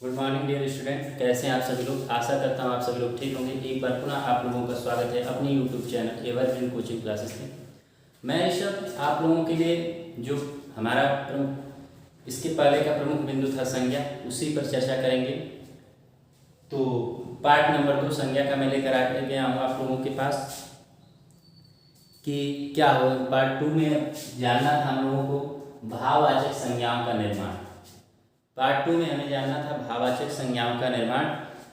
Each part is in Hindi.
गुड मॉर्निंग डियर स्टूडेंट, कैसे हैं आप सभी लोग। आशा करता हूँ आप सभी लोग ठीक होंगे। एक बार पुनः आप लोगों का स्वागत है अपनी YouTube channel evergreen coaching classes में। मैं ऋषभ आप लोगों के लिए जो हमारा इसके पहले का प्रमुख बिंदु था संज्ञा, उसी पर चर्चा करेंगे। तो पार्ट नंबर 2 संज्ञा का मैं लेकर आ गया हूँ आप लोगों के पास कि क्या हो। पार्ट 2 में जानना था हम लोगों को भाववाचक संज्ञाओं का निर्माण। पार्ट 2 में हमें जानना था भाववाचक संज्ञाओं का निर्माण।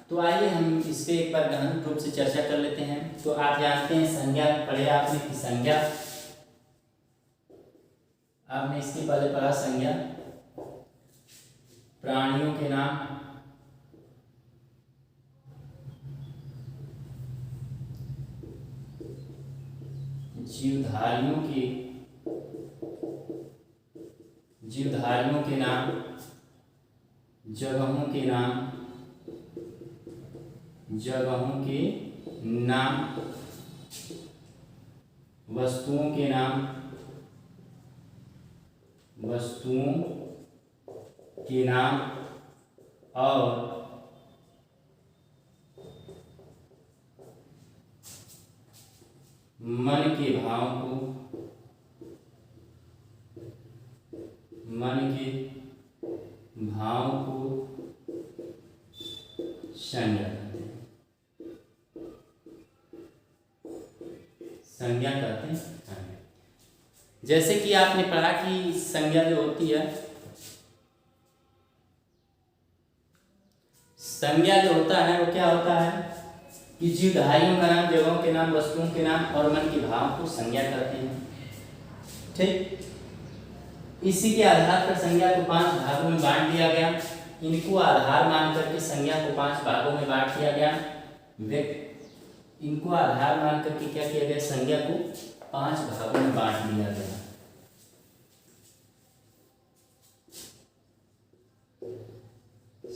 तो आइए हम इस पर एक बार गहन रूप से चर्चा कर लेते हैं। तो आप जानते हैं संज्ञा पढ़े आपने कि संज्ञा, आपने इसके पहले पढ़ा संज्ञा प्राणियों के नाम, जीवधारियों के नाम, जगहों के नाम, वस्तुओं के नाम और मन के भाव को संज्ञा कहते हैं। संज्ञा कहते हैं। जैसे कि आपने पढ़ा कि संज्ञा जो होती है, संज्ञा जो होता है वो क्या होता है कि जीवधारियों का नाम, जगहों के नाम, वस्तुओं के नाम और मन के भाव को संज्ञा कहते हैं। ठीक, इसी के आधार पर संज्ञा को 5 भागों में बांट दिया गया। इनको आधार मान करके संज्ञा को 5 भागों में बांट दिया गया। इनको आधार मान करके क्या किया गया, संज्ञा को 5 भागों में बांट दिया गया।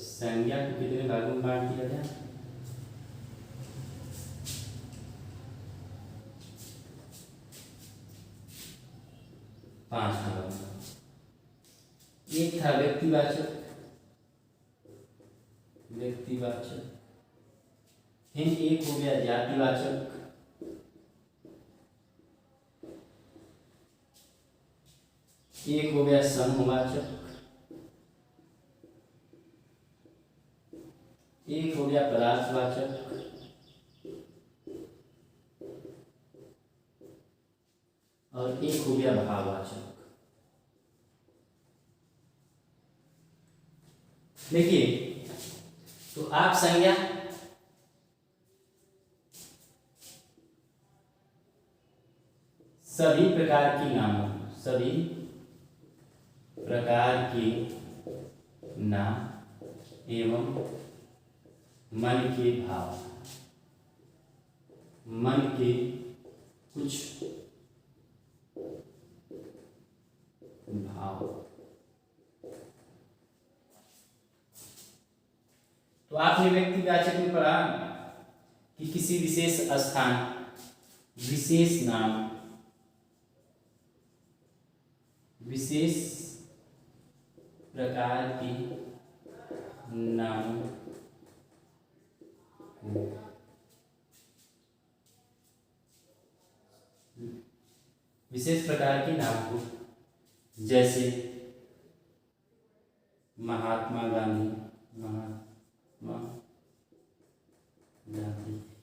संज्ञा को कितने भागों में बांट दिया गया? 5 भागों में। एक था व्यक्तिवाचक, फिर एक हो गया जातिवाचक, एक हो गया समूहवाचक, एक हो गया पदार्थवाचक और एक हो गया भाववाचक। देखिए, तो आप संज्ञा सभी प्रकार के नाम एवं मन के कुछ भाव। तो आपने व्यक्तिवाचक में पढ़ा कि किसी विशेष स्थान, विशेष नाम, विशेष प्रकार के नाम को, जैसे महात्मा गांधी,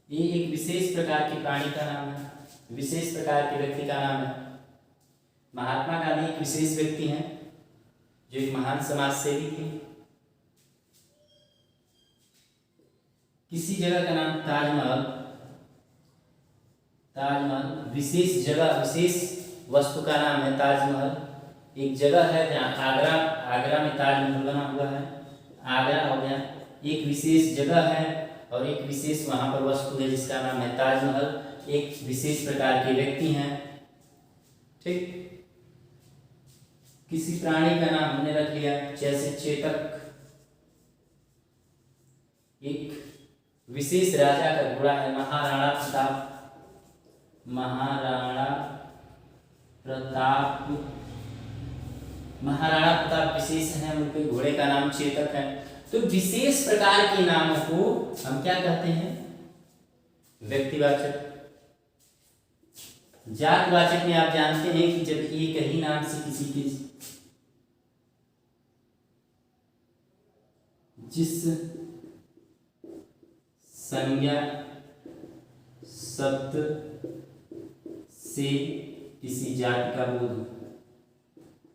ये एक विशेष प्रकार के प्राणी का नाम है, विशेष प्रकार के व्यक्ति का नाम है। महात्मा गांधी एक विशेष व्यक्ति हैं जो एक महान समाज सेवी थे। किसी जगह का नाम ताजमहल, विशेष जगह, विशेष वस्तु का नाम है ताजमहल। एक जगह है जहाँ आगरा में ताजमहल बना हुआ है। आगरा हो गया, एक विशेष जगह है और एक विशेष वहां पर वस्तु है जिसका नाम है ताजमहल। एक विशेष प्रकार के व्यक्ति हैं। ठीक, किसी प्राणी का नाम हमने रख लिया, जैसे चेतक। एक विशेष राजा का घोड़ा है महाराणा प्रताप विशेष है, उनके घोड़े का नाम चेतक है। तो विशेष प्रकार के नामों को हम क्या कहते हैं? व्यक्तिवाचक। जातिवाचक में आप जानते हैं कि जब एक ही नाम से किसी के जिस संज्ञा शब्द से किसी जाति का बोध हो,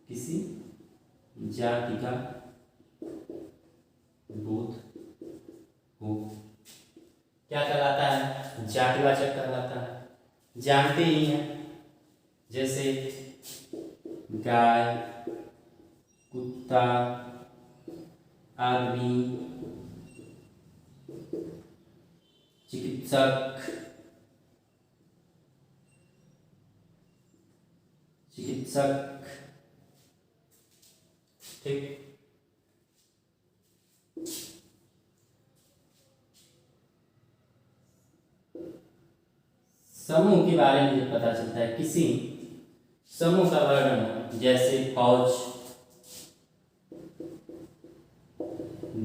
किसी जाति का बोध हो, क्या कहलाता है? जातिवाचक कहलाता है। जानते ही हैं, जैसे गाय, कुत्ता, आदमी, चिकित्सक, ठीक। समूह के बारे में जब पता चलता है, किसी समूह का वर्णन, जैसे फौज,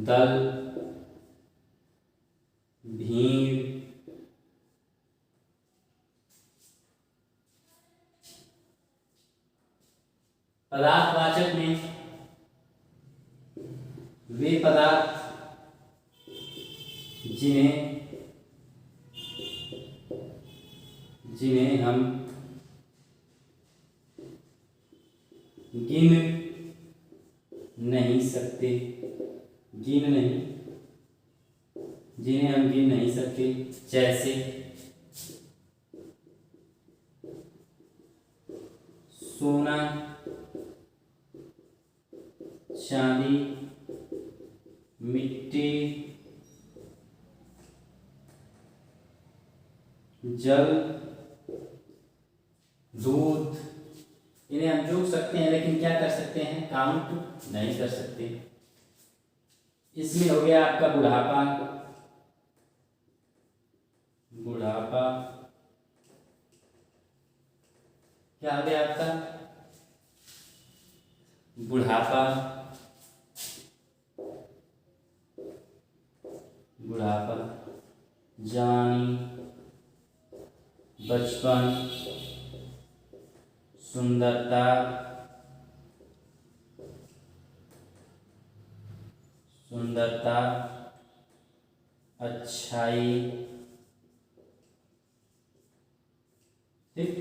दल, भीड़, पदार्थवाचक में वे पदार्थ जिन्हें हम गिन नहीं सकते, जैसे सोना, चांदी, मिट्टी, जल, दूध, इन्हें हम जोड़ सकते हैं, लेकिन क्या कर सकते हैं? काउंट नहीं कर सकते। इसमें हो गया आपका बुढ़ापा, क्या हो गया आपका? बुढ़ापा, जवानी, बचपन, सुंदरता, अच्छाई, ठीक।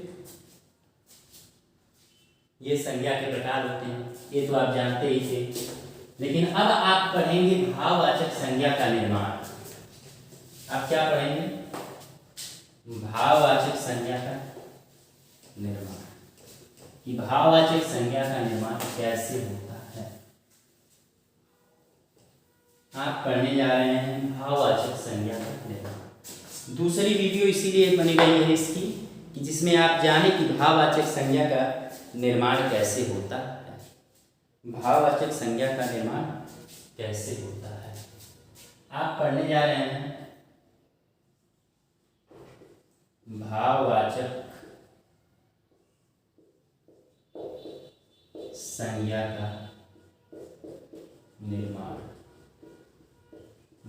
ये संज्ञा के प्रकार होते हैं, ये तो आप जानते ही थे। लेकिन अब आप पढ़ेंगे भाववाचक संज्ञा का निर्माण। आप क्या पढ़ेंगे? भाववाचक संज्ञा का निर्माण, कि भाववाचक संज्ञा का निर्माण कैसे होता है। आप पढ़ने जा रहे हैं भाववाचक संज्ञा का निर्माण। दूसरी वीडियो इसीलिए बनी गई है इसकी, कि जिसमें आप जाने कि भाववाचक संज्ञा का निर्माण कैसे होता है। भाववाचक संज्ञा का निर्माण कैसे होता है आप पढ़ने जा रहे हैं। भाववाचक संज्ञा का निर्माण,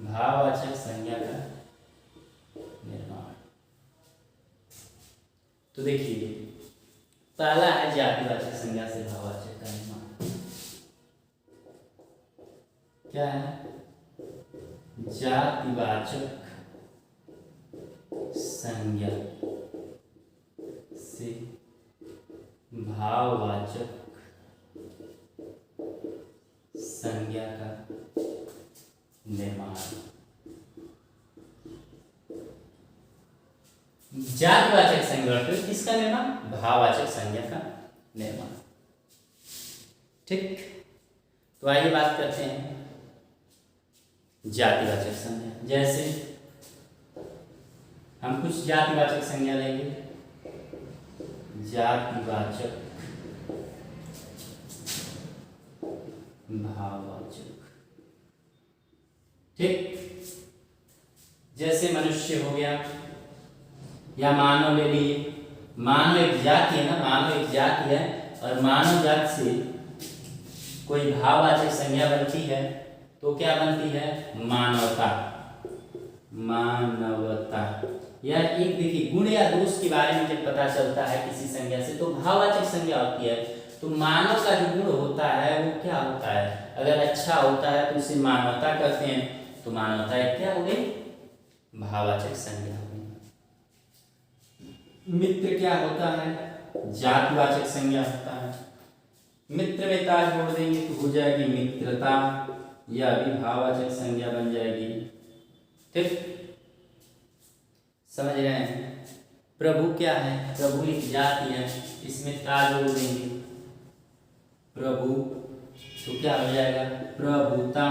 भाववाचक संज्ञा का निर्माण। तो देखिए, पहला है जातिवाचक संज्ञा से भाववाचक का निर्माण। क्या है? जातिवाचक संज्ञा से भाववाचक संज्ञा का निर्माण। जातिवाचक संज्ञा फिर किसका निर्माण? भाववाचक संज्ञा का निर्माण। ठीक, तो आइए बात करते हैं जातिवाचक संज्ञा। जैसे हम कुछ जातिवाचक संज्ञा लेंगे। जातिवाचक, भाववाचक। ठीक, जैसे मनुष्य हो गया या मानव ले लिए। मानव एक जाति है ना, मानव एक जाति है, और मानव जाति से कोई भाववाचक संज्ञा बनती है तो क्या बनती है? मानवता। मानवता। यार एक देखिए, गुण या दोष के बारे में जब पता चलता है किसी संज्ञा से तो भाववाचक संज्ञा होती है। तो मानव का जो गुण होता है वो क्या होता है? अगर अच्छा होता है तो उसे मानवता कहते हैं। तो मानवता एक क्या हो गई? भाववाचक संज्ञा हो गई। मित्र क्या होता है? जातिवाचक संज्ञा होता है। मित्र में ता जोड़ देंगे तो हो जाएगी मित्रता, यह भी भाववाचक संज्ञा बन जाएगी। ठीक, समझ रहे हैं? प्रभु क्या है? प्रभु एक जाति है, इसमें ता जोड़ देंगे प्रभु तो क्या हो जाएगा? प्रभुता।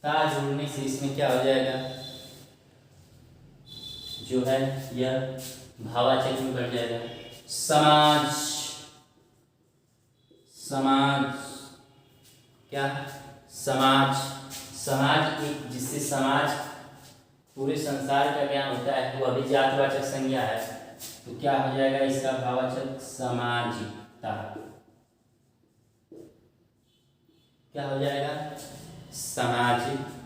ता जोड़ने से इसमें क्या हो जाएगा? जो है यह भाववाचक में बन जाएगा। समाज। समाज क्या? समाज। समाज एक, जिससे समाज पूरे संसार का ज्ञान होता है, वो अभी जातिवाचक संज्ञा है। तो क्या हो जाएगा इसका भाववाचक? सामाजिकता। क्या हो जाएगा? सामाजिकता।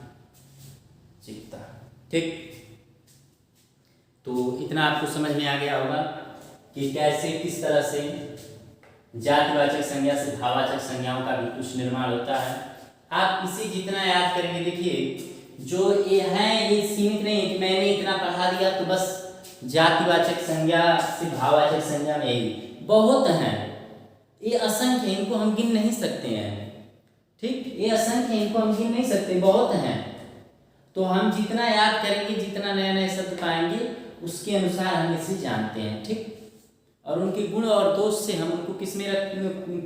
ठीक, तो इतना आपको समझ में आ गया होगा कि कैसे किस तरह से जातिवाचक संज्ञा से भाववाचक संज्ञाओं का भी कुछ निर्माण होता है। आप इसे जितना याद करेंगे, देखिए जो ये है ये सीमित नहीं है कि मैंने इतना पढ़ा दिया तो बस जातिवाचक संज्ञा से भाववाचक संज्ञा में ही बहुत हैं। ये असंख्य, इनको हम गिन नहीं सकते हैं। ठीक, ये असंख्य, इनको हम गिन नहीं सकते, बहुत हैं। तो हम जितना याद करेंगे, जितना नए नए शब्द पाएंगे, उसके अनुसार हम इसे जानते हैं। ठीक, और उनके गुण और दोष से हम उनको किस में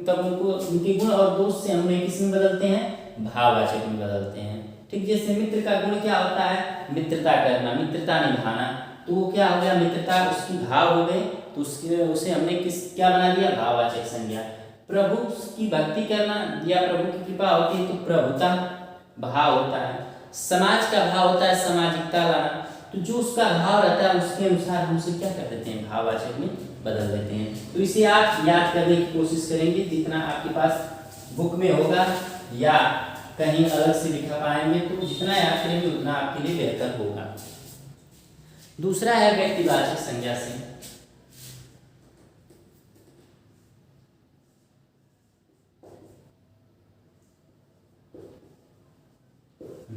तब उनको उनके गुण और दोष से हम उन्हें किस में बदलते हैं? भाववाचक में बदलते हैं। ठीक, जैसे मित्र का गुण क्या होता है? मित्रता करना, मित्रता निभाना। तो वो क्या हो गया? मित्रता उसकी भाव हो गई, तो उसे हमने क्या बना दिया? भाववाचक संज्ञा। प्रभु की भक्ति करना या प्रभु की कृपा होती है तो प्रभुता भाव होता है। समाज का भाव होता है सामाजिकता लाना। तो जो उसका भाव रहता है उसके अनुसार हम उसे क्या कर देते हैं? भाववाचक में बदल देते हैं। तो इसे आप याद करने की कोशिश करेंगे, जितना आपके पास बुक में होगा या कहीं अलग से लिखा पाएंगे, तो जितना याद करेंगे उतना आपके लिए बेहतर होगा। दूसरा है व्यक्तिवाचक संज्ञा से।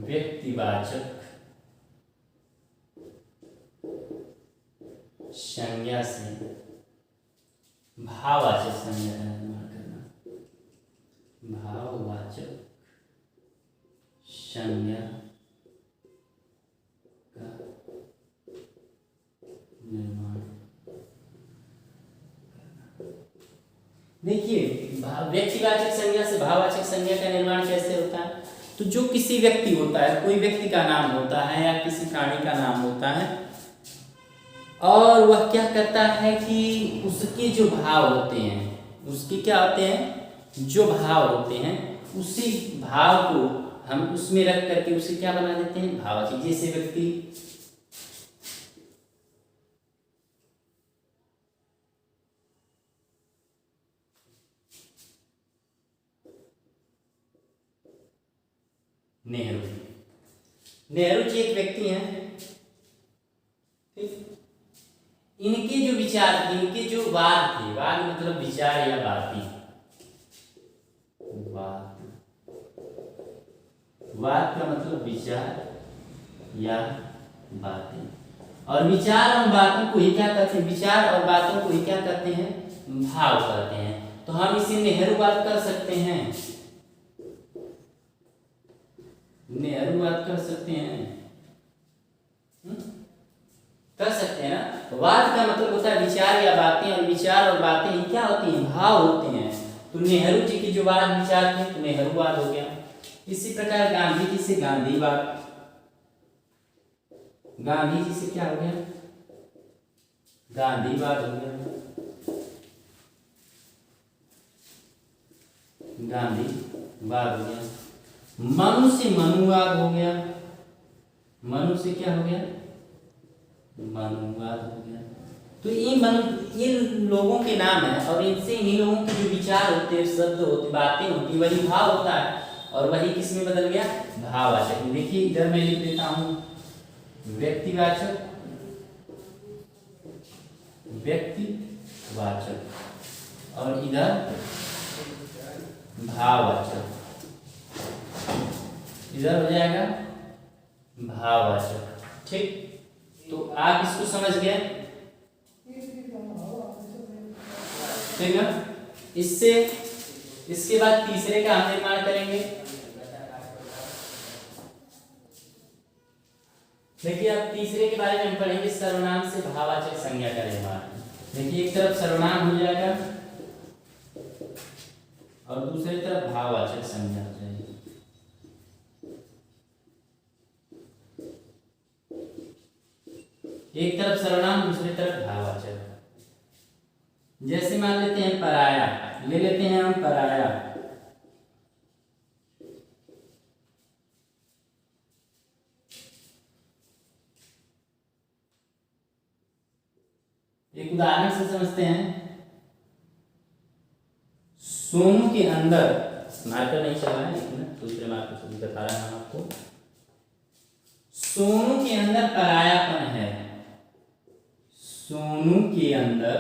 व्यक्तिवाचक संज्ञा से भाववाचक संज्ञा का निर्माण करना। भाववाचक संज्ञा का निर्माण करना। देखिए, व्यक्तिवाचक संज्ञा से भाववाचक संज्ञा का निर्माण कैसे होता है? तो जो किसी व्यक्ति होता है, कोई व्यक्ति का नाम होता है या किसी प्राणी का नाम होता है, और वह क्या करता है कि उसके जो भाव होते हैं, उसके क्या होते हैं? जो भाव होते हैं, उसी भाव को हम उसमें रख करके उसे क्या बना देते हैं? भाववाचक। जैसे व्यक्ति नेहरू। नेहरू जी एक व्यक्ति हैं। ठीक, इनके जो विचार, इनके जो वाद थे, वाद मतलब विचार या बातें, वाद का मतलब विचार या बातें, और विचार और बातों को ही क्या कहते हैं? विचार और बातों को ही क्या कहते हैं? भाव कहते हैं। तो हम इसे नेहरूवाद कर सकते हैं, नेहरूवाद कर सकते हैं, कर सकते हैं ना। वाद का मतलब होता है विचार या बातें, और विचार और बातें ही क्या होती हैं? भाव होते हैं। तो नेहरू जी की जो वाद विचार थे तो नेहरूवाद हो गया। इसी प्रकार गांधी जी से गांधीवाद, गांधी जी से क्या हो गया? गांधीवाद हो गया, गांधीवाद हो गया। मनु से मनुवाद हो गया, मनु से क्या हो गया? मनुवाद हो गया। तो ये लोगों के नाम है, और इनसे इन्हीं लोगों के जो विचार होते हैं, शब्द होते, बातें होती, वही भाव होता है। और वही किस में बदल गया, भाववाचक में। देखिए इधर मैं लिख देता हूं व्यक्तिवाचक, व्यक्तिवाचक और इधर भाववाचक, इधर हो जाएगा भाववाचक। ठीक, तो आप इसको समझ गए, ठीक है। इससे इसके बाद तीसरे का हम निर्माण करेंगे। देखिए अब तीसरे के बारे में हम पढ़ेंगे, सर्वनाम से भाववाचक संज्ञा का निर्माण। देखिए एक तरफ सर्वनाम हो जाएगा और दूसरी तरफ भाववाचक संज्ञा हो जाएगी। एक तरफ सर्वनाम, दूसरी तरफ भाववाचक। जैसे मान लेते हैं पराया, ले लेते हैं हम पराया। एक उदाहरण से समझते हैं। सोनू के अंदर, मार्कर नहीं चल रहा है लेकिन दूसरे मार्कर से भी बता रहा हूं आपको। सोनू के अंदर परायापन है, सोनू के अंदर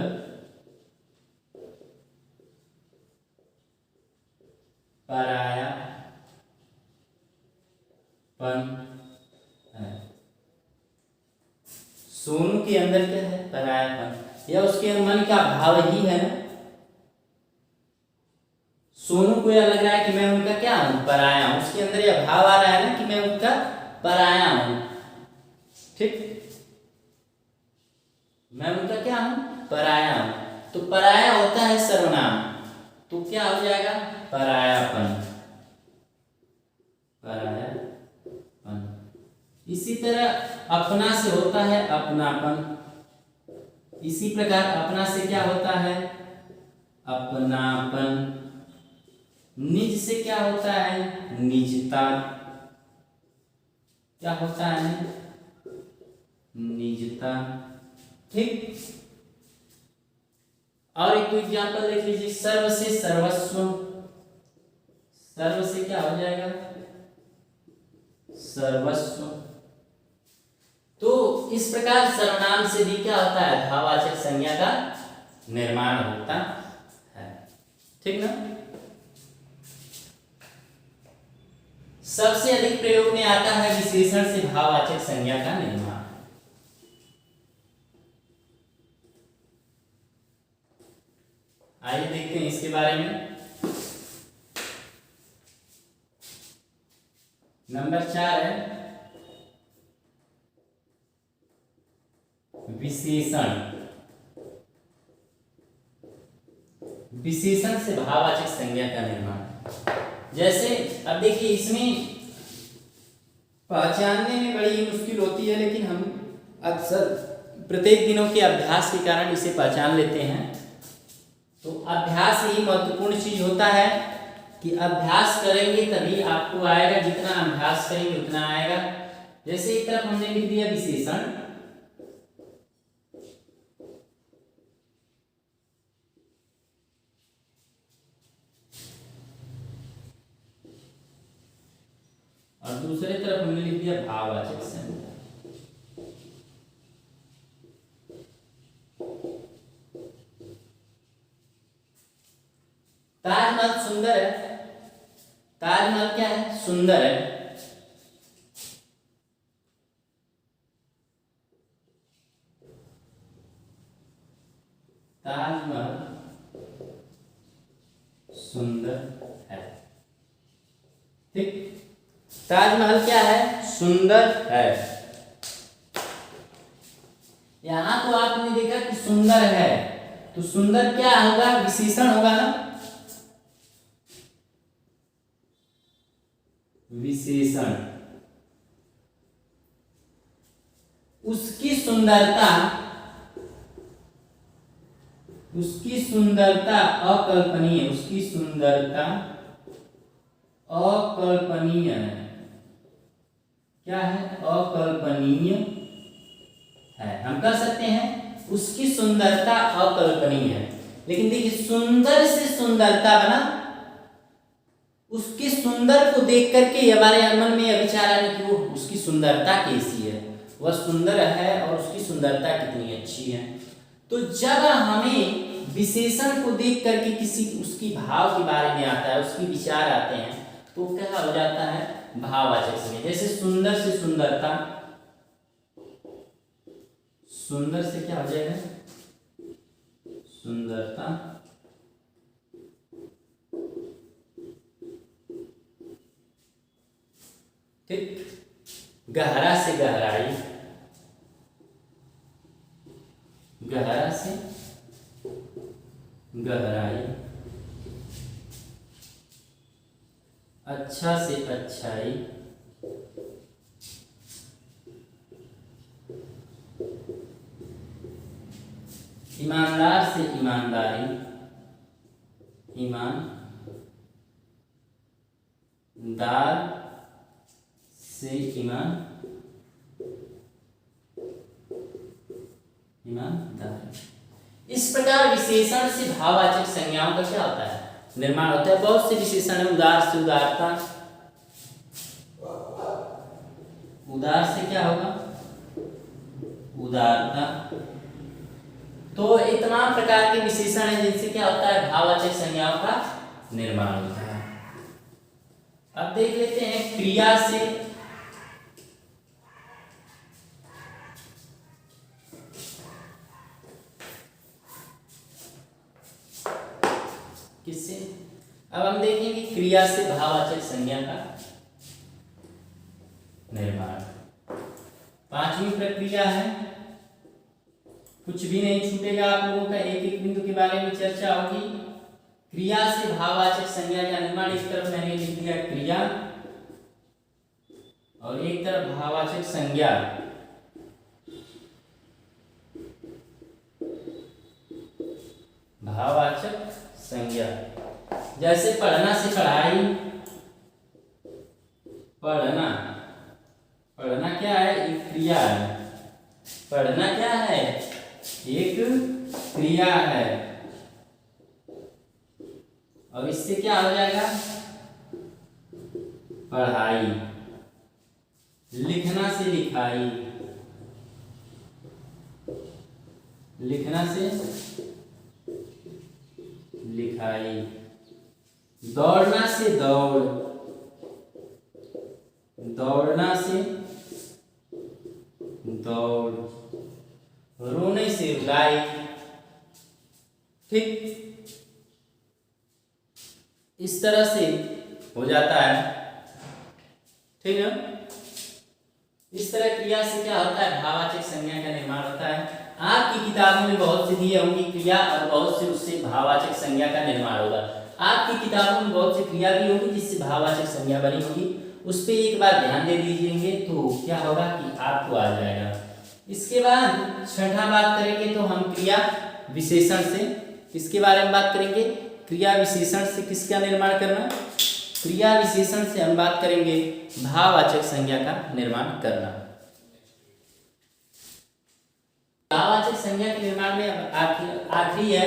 परायापन है। सोनू के अंदर क्या है, परायापन, या उसके मन का भाव ही है ना। सोनू को यह लग रहा है कि मैं उनका क्या हूं, पराया हूं। उसके अंदर यह भाव आ रहा है ना कि मैं उनका पराया हूं। ठीक, मैं उनका क्या हूं, पराया हूं। तो पराया होता है सर्वनाम, तो क्या हो जाएगा, परायापन, परायापन। इसी तरह अपना से होता है अपनापन। इसी प्रकार अपना से क्या होता है, अपनापन। निज से क्या होता है, निजता। क्या होता है, निजता। ठीक, और एक एग्जाम्पल देख लीजिए, सर्व से सर्वस्व। सर्व से क्या हो जाएगा, सर्वस्व। तो इस प्रकार सर्वनाम से भी क्या होता है, भाववाचक संज्ञा का निर्माण होता है। ठीक ना। सबसे अधिक प्रयोग में आता है विशेषण से भाववाचक संज्ञा का निर्माण। आइए देखते हैं इसके बारे में। नंबर 4 है विशेषण। विशेषण से भाववाचक संज्ञा का निर्माण। जैसे अब देखिए इसमें पहचानने में बड़ी मुश्किल होती है, लेकिन हम अक्सर प्रत्येक दिनों के अभ्यास के कारण इसे पहचान लेते हैं। तो अभ्यास ही महत्वपूर्ण चीज होता है कि अभ्यास करेंगे तभी आपको आएगा, जितना अभ्यास करेंगे उतना आएगा। जैसे एक तरफ हमने लिख दिया विशेषण, और दूसरे तरफ हमने लिख दिया भाववाचक संज्ञा। ताजमहल सुंदर है। ताजमहल क्या है, सुंदर है। ताजमहल सुंदर है। ठीक, ताजमहल क्या है, सुंदर है। यहां तो आपने देखा कि सुंदर है, तो सुंदर क्या होगा, विशेषण होगा ना। विशेषण। उसकी सुंदरता, उसकी सुंदरता अकल्पनीय, उसकी सुंदरता अकल्पनीय है। क्या है, अकल्पनीय है। हम कह सकते हैं उसकी सुंदरता अकल्पनीय है। लेकिन देखिए सुंदर से सुंदरता बना, उसके सुंदर को देख करके हमारे मन में यह विचार आना कि वो उसकी सुंदरता कैसी है, वह सुंदर है और उसकी सुंदरता कितनी अच्छी है। तो जब हमें विशेषण को देख करके किसी उसकी भाव के बारे में आता है, उसके विचार आते हैं, तो क्या हो जाता है, भाववाचक संज्ञा। जैसे सुंदर से सुंदरता, सुंदर से क्या हो जाएगा, सुंदरता। ठीक, गहरा से गहराई, गहरा से गहराई, अच्छा से अच्छाई, ईमानदार से ईमानदारी, ईमानदार से ईमानदारी। इस प्रकार विशेषण से भाववाचक संज्ञाओं का क्या होता है, निर्माण होता है। बहुत से विशेषण है, उदार से उदारता, उदार से क्या होगा, उदारता। तो ये तमाम प्रकार के विशेषण है जिनसे क्या होता है, भाववाचक संज्ञाओं का निर्माण होता है। अब देख लेते हैं क्रिया से, किससे, अब हम देखेंगे क्रिया से भाववाचक संज्ञा का निर्माण। पांचवी प्रक्रिया है, कुछ भी नहीं छूटेगा आप लोगों का, एक एक बिंदु के बारे में चर्चा होगी। क्रिया से भाववाचक संज्ञा का निर्माण, एक तरफ मैंने लिख दिया क्रिया और एक तरफ भाववाचक संज्ञा। भाववाचक संज्ञा, जैसे पढ़ना से पढ़ाई, पढ़ना, पढ़ना क्या है, एक क्रिया है। पढ़ना क्या है, एक क्रिया है। और इससे क्या हो जाएगा, पढ़ाई। लिखना से लिखाई, लिखना से लिखाई। दौड़ना से दौड़, दौड़ना से दौड़। रोने से रुलाई। ठीक, इस तरह से हो जाता है। ठीक है, इस तरह क्रिया से क्या होता है, भाववाचक संज्ञा का निर्माण होता है। आपकी किताबों में बहुत से दिए होंगे क्रिया और बहुत से उससे भाववाचक संज्ञा का निर्माण होगा। आपकी किताबों में बहुत सी क्रिया भी होगी जिससे भाववाचक संज्ञा बनी होगी, उस पर एक बार ध्यान दे दीजिएंगे तो क्या होगा कि आपको आ जाएगा। इसके बाद छठा बात करेंगे तो हम क्रिया विशेषण से, किसके बारे में बात करेंगे, क्रिया विशेषण से किसका निर्माण करना, क्रिया विशेषण से हम बात करेंगे भाववाचक संज्ञा का निर्माण करना। भाववाचक संज्ञा के निर्माण में आखिरी है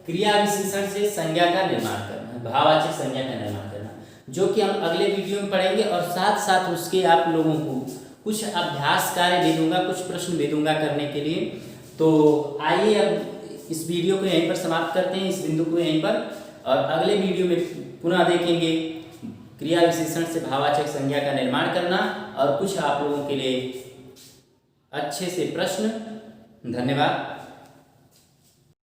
क्रिया विशेषण से संज्ञा का निर्माण करना, भाववाचक संज्ञा का निर्माण करना, जो कि हम अगले वीडियो में पढ़ेंगे। और साथ साथ उसके आप लोगों को कुछ अभ्यास कार्य दे दूंगा, कुछ प्रश्न दे दूंगा करने के लिए। तो आइए अब इस वीडियो को यहीं पर समाप्त करते हैं, इस बिंदु को यहीं पर, और अगले वीडियो में पुनः देखेंगे क्रिया विशेषण से भाववाचक संज्ञा का निर्माण करना और कुछ आप लोगों के लिए अच्छे से प्रश्न। धन्यवाद।